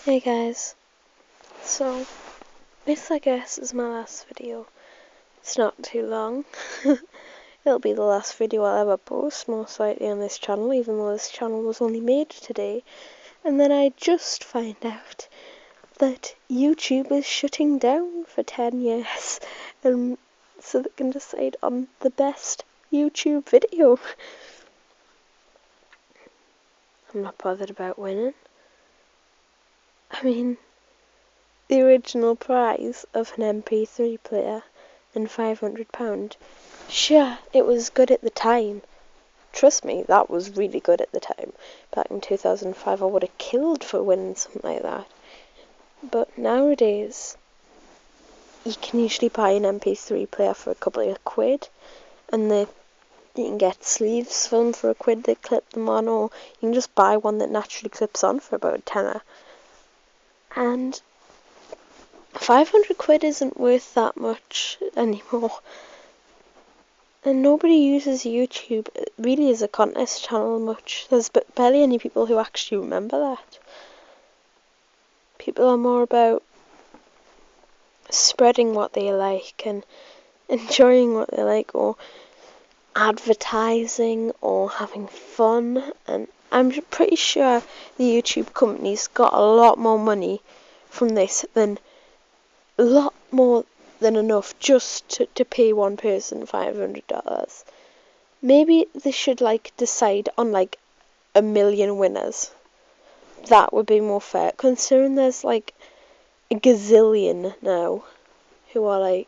Hey guys, so this I guess is my last video. It's not too long. It'll be the last video I'll ever post, most likely on this channel, even though this channel was only made today. And then I just find out that YouTube is shutting down for 10 years, so they can decide on the best YouTube video. I'm not bothered about winning. I mean, the original prize of an MP3 player and £500. Sure, it was good at the time. Trust me, that was really good at the time. Back in 2005, I would have killed for winning something like that. But nowadays, you can usually buy an MP3 player for a couple of quid, and you can get sleeves for them for a quid that clip them on, or you can just buy one that naturally clips on for about a tenner. And 500 quid isn't worth that much anymore. And nobody uses YouTube really as a contest channel much. There's barely any people who actually remember that. People are more about spreading what they like and enjoying what they like, or advertising or having fun. And I'm pretty sure the YouTube company's got a lot more money from this than a lot more than enough just to pay one person $500. Maybe they should decide on 1,000,000 winners. That would be more fair, considering there's a gazillion now who are I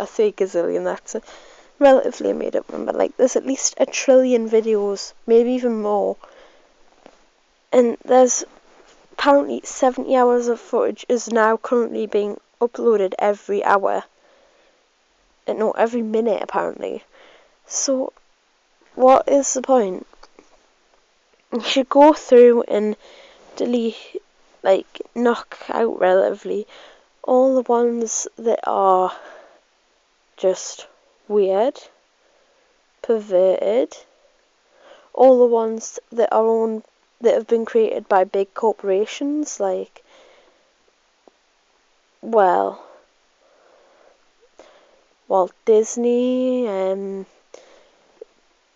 say gazillion, that's a relatively made up number. There's at least 1,000,000,000,000 videos, maybe even more. And there's apparently 70 hours of footage is now currently being uploaded every hour. No, every minute apparently. So, what is the point? You should go through and delete, knock out relatively all the ones that are just weird, perverted, all the ones that have been created by big corporations Walt Disney,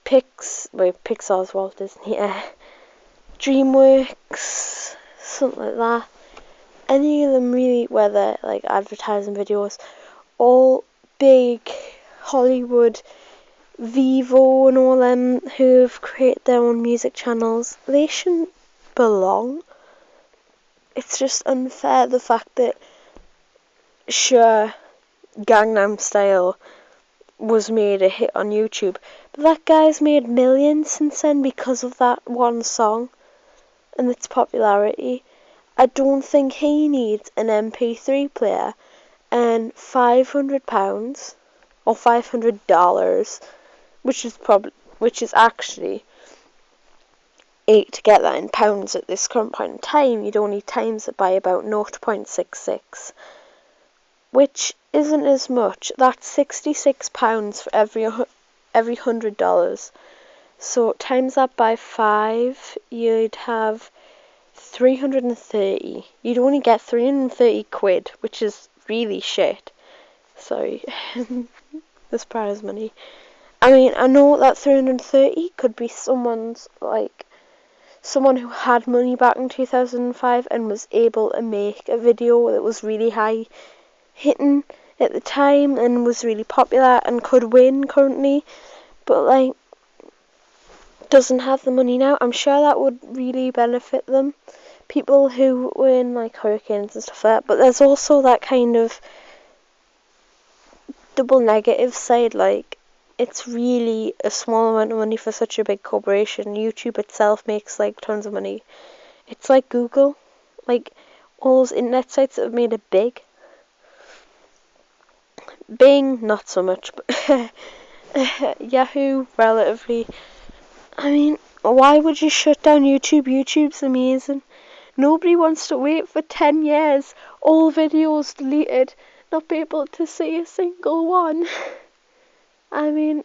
Pixar's Walt Disney, DreamWorks, something like that. Any of them really, where they're advertising videos, all big Hollywood, Vivo and all them who've created their own music channels, they shouldn't belong. It's just unfair, the fact that, sure, Gangnam Style was made a hit on YouTube, but that guy's made millions since then because of that one song and its popularity. I don't think he needs an MP3 player and £500 or $500, which is actually to get that in pounds at this current point in time, you'd only times it by about 0.66, which isn't as much. That's £66 for every $100. So times that by 5, you'd have 330. You'd only get 330 quid, which is really shit. Sorry, this prize money. I mean, I know that 330 could be someone who had money back in 2005 and was able to make a video that was really high hitting at the time and was really popular and could win currently, but doesn't have the money now. I'm sure that would really benefit them. People who win hurricanes and stuff like that. But there's also that kind of double negative side, it's really a small amount of money for such a big corporation. YouTube itself makes tons of money. It's like Google, all those internet sites that have made it big. Bing, not so much, but Yahoo, relatively. I mean, why would you shut down YouTube? YouTube's amazing. Nobody wants to wait for 10 years, all videos deleted, not be able to see a single one. I mean,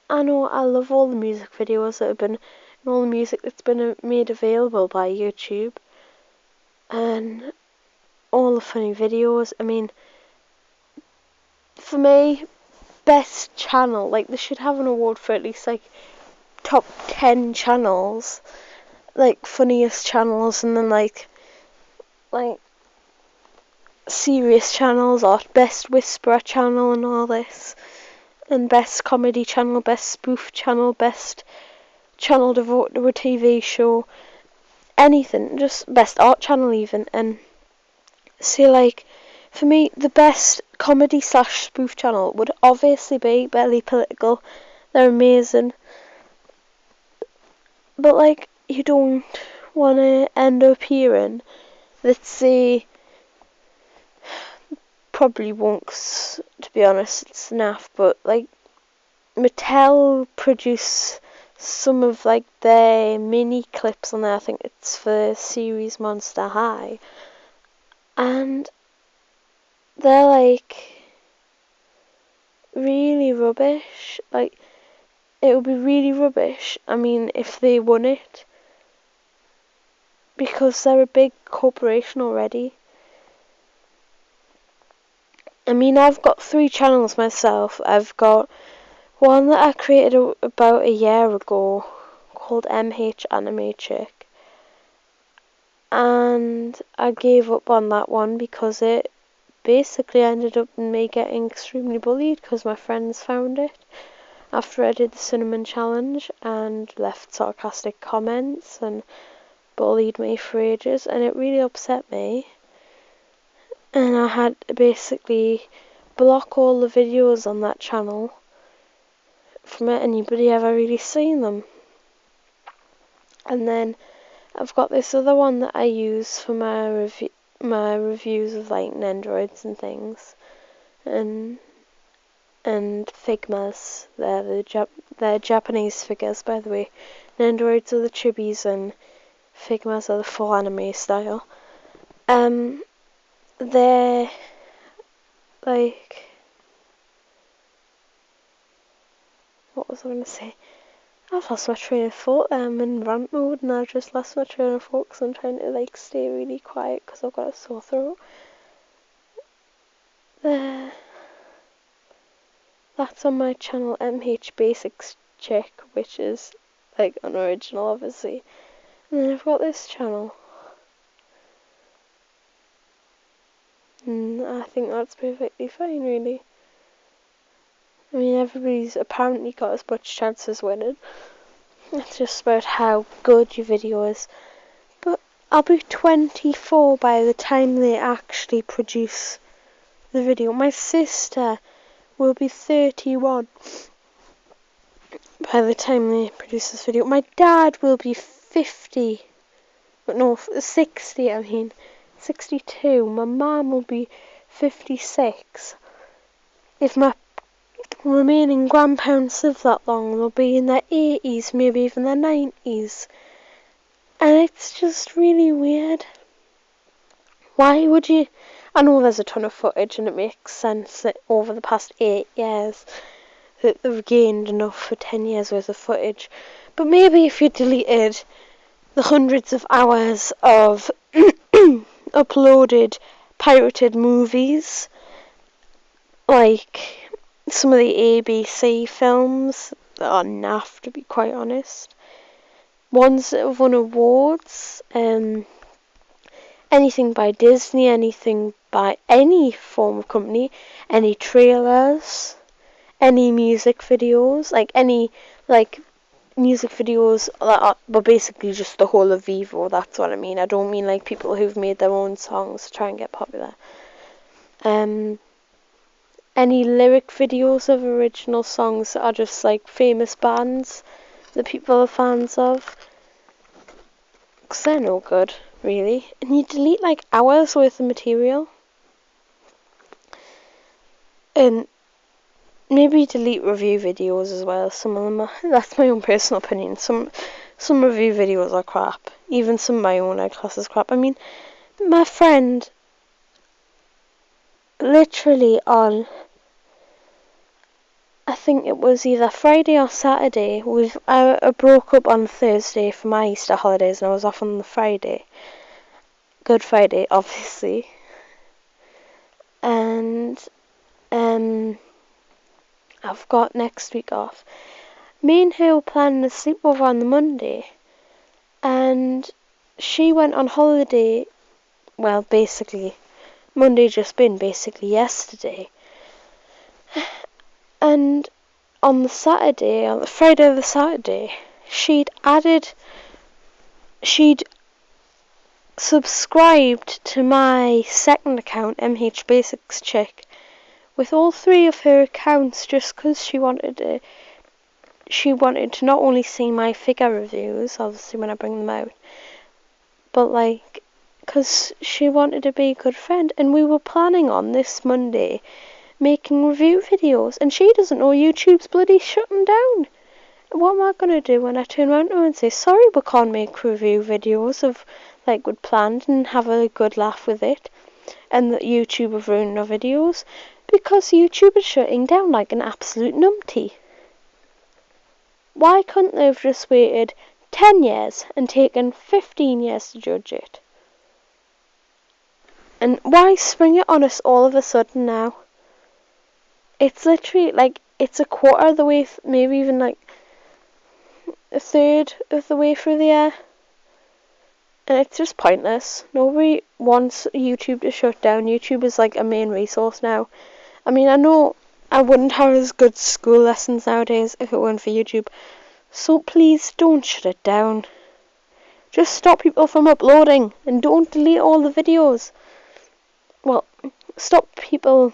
I know I love all the music videos that have been all the music that's been made available by YouTube, and all the funny videos. I mean, for me, best channel, like, they should have an award for at least like top 10 channels, like funniest channels, and then like serious channels, or best whisperer channel and all this, and best comedy channel, best spoof channel, best channel devoted to a TV show, anything, just best art channel even. And see, like, for me, the best comedy / spoof channel would obviously be Barely Political. They're amazing. But, like, you don't want to end up hearing that, say, probably won't, 'cause, to be honest, it's naff, but, like, Mattel produce some of, like, their mini clips on there. I think it's for the series Monster High. And they're, like, really rubbish. Like, it would be really rubbish, I mean, if they won it, because they're a big corporation already. I mean, I've got 3 channels myself. I've got one that I created about a year ago called MH Anime Chick, and I gave up on that one because it basically ended up in me getting extremely bullied because my friends found it after I did the cinnamon challenge and left sarcastic comments and bullied me for ages, and it really upset me. And I had to basically block all the videos on that channel from anybody ever really seeing them. And then I've got this other one that I use for my reviews of like Nendoroids and things, and Figmas. They're Japanese figures, by the way. Nendoroids are the chibis and Figmas are the full anime style. They're like, what was I going to say? I've lost my train of thought. I'm in rant mode and I've just lost my train of thought because I'm trying to like stay really quiet because I've got a sore throat. That's on my channel MH Basics Chick, which is like unoriginal obviously. And then I've got this channel. And I think that's perfectly fine, really. I mean, everybody's apparently got as much chance as winning. It's just about how good your video is. But I'll be 24 by the time they actually produce the video. My sister will be 31 by the time they produce this video. My dad will be 50. But no, 60, I mean. 62. My mum will be 56. If my remaining grandparents live that long, they'll be in their 80s, maybe even their 90s. And it's just really weird. Why would you... I know there's a ton of footage and it makes sense that over the past 8 years that they've gained enough for 10 years worth of footage. But maybe if you deleted the hundreds of hours of uploaded, pirated movies, like some of the ABC films that are naff, to be quite honest, ones that have won awards, anything by Disney, anything by any form of company, any trailers, any music videos, like any music videos that are, but basically just the whole of Vivo, that's what I mean. I don't mean like people who've made their own songs to try and get popular. Any lyric videos of original songs that are just like famous bands that people are fans of, because they're no good, really. And you delete like hours worth of material. And maybe delete review videos as well. Some of them are, that's my own personal opinion. Some review videos are crap. Even some of my own I class as crap. I mean, my friend literally on I think it was either Friday or Saturday. I broke up on Thursday for my Easter holidays and I was off on the Friday. Good Friday, obviously. And I've got next week off. Me and her were planning a sleepover on the Monday, and she went on holiday, well, basically, Monday just been, basically yesterday. And on the Friday of the Saturday, she'd subscribed to my second account, MH Basics Chick, with all 3 of her accounts just because she wanted to not only see my figure reviews, obviously when I bring them out, but like, because she wanted to be a good friend, and we were planning on this Monday making review videos, and she doesn't know YouTube's bloody shutting down. What am I going to do when I turn around to her and say, sorry, we can't make review videos of like we'd planned and have a good laugh with it, and that YouTube have ruined our videos? Because YouTube is shutting down like an absolute numpty. Why couldn't they have just waited 10 years and taken 15 years to judge it? And why spring it on us all of a sudden now? It's literally like, it's a quarter of the way, maybe even like a third of the way through the year. And it's just pointless. Nobody wants YouTube to shut down. YouTube is like a main resource now. I mean, I know I wouldn't have as good school lessons nowadays if it weren't for YouTube. So please don't shut it down. Just stop people from uploading and don't delete all the videos. Well, stop people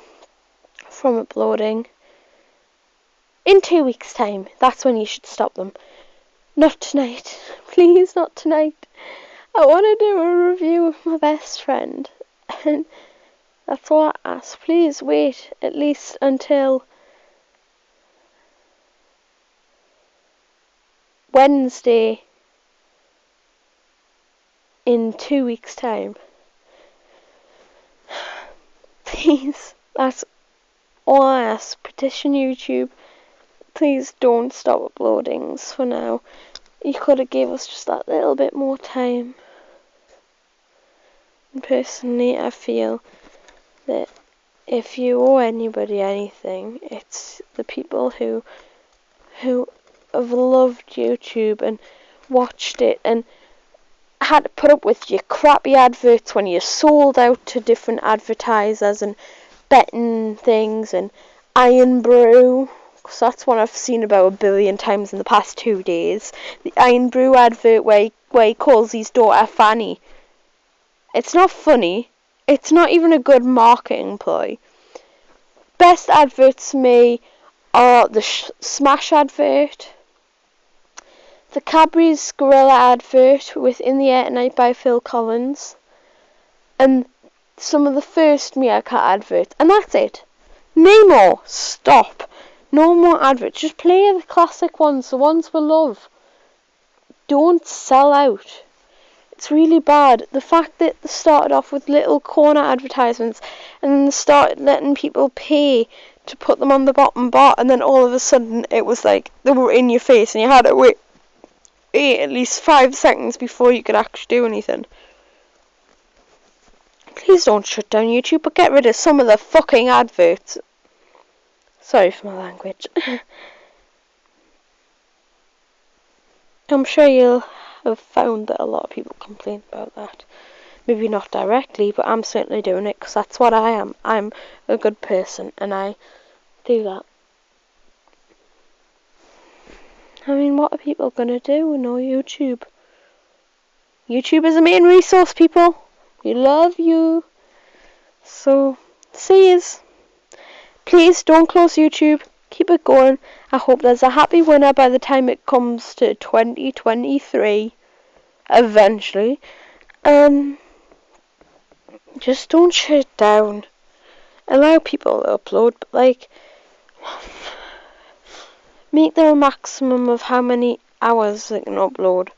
from uploading in 2 weeks' time. That's when you should stop them. Not tonight. Please, not tonight. I want to do a review of my best friend. And that's all I ask. Please wait at least until Wednesday in 2 weeks' time. Please, that's all I ask. Petition YouTube. Please don't stop uploadings for now. You could have gave us just that little bit more time. And personally, I feel that if you owe anybody anything, it's the people who have loved YouTube and watched it and had to put up with your crappy adverts when you sold out to different advertisers and betting things and Iron Brew, because that's one I've seen about 1 billion times in the past 2 days. The Iron Brew advert where he calls his daughter Fanny. It's not funny. It's not even a good marketing ploy. Best adverts to me are the Smash advert, the Cadbury's Gorilla advert with In the Air Tonight by Phil Collins, and some of the first Meerkat adverts. And that's it. No more. Stop. No more adverts. Just play the classic ones, the ones we love. Don't sell out. It's really bad. The fact that they started off with little corner advertisements and then they started letting people pay to put them on the bottom bar, and then all of a sudden it was like they were in your face and you had to wait at least 5 seconds before you could actually do anything. Please don't shut down YouTube, but get rid of some of the fucking adverts. Sorry for my language. I'm sure you'll have found that a lot of people complain about that. Maybe not directly, but I'm certainly doing it because that's what I am. I'm a good person and I do that. I mean, what are people going to do with no YouTube? YouTube is a main resource, people. We love you. So, see yous. Please don't close YouTube. Keep it going. I hope there's a happy winner by the time it comes to 2023. Eventually. Just don't shut it down. Allow people to upload, but like, make there a maximum of how many hours they can upload.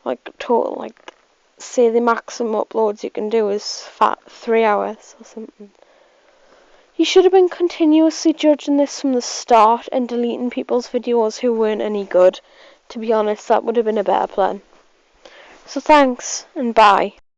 Like total, like, say the maximum uploads you can do is 3 hours or something. He should have been continuously judging this from the start and deleting people's videos who weren't any good. To be honest, that would have been a better plan. So thanks and bye.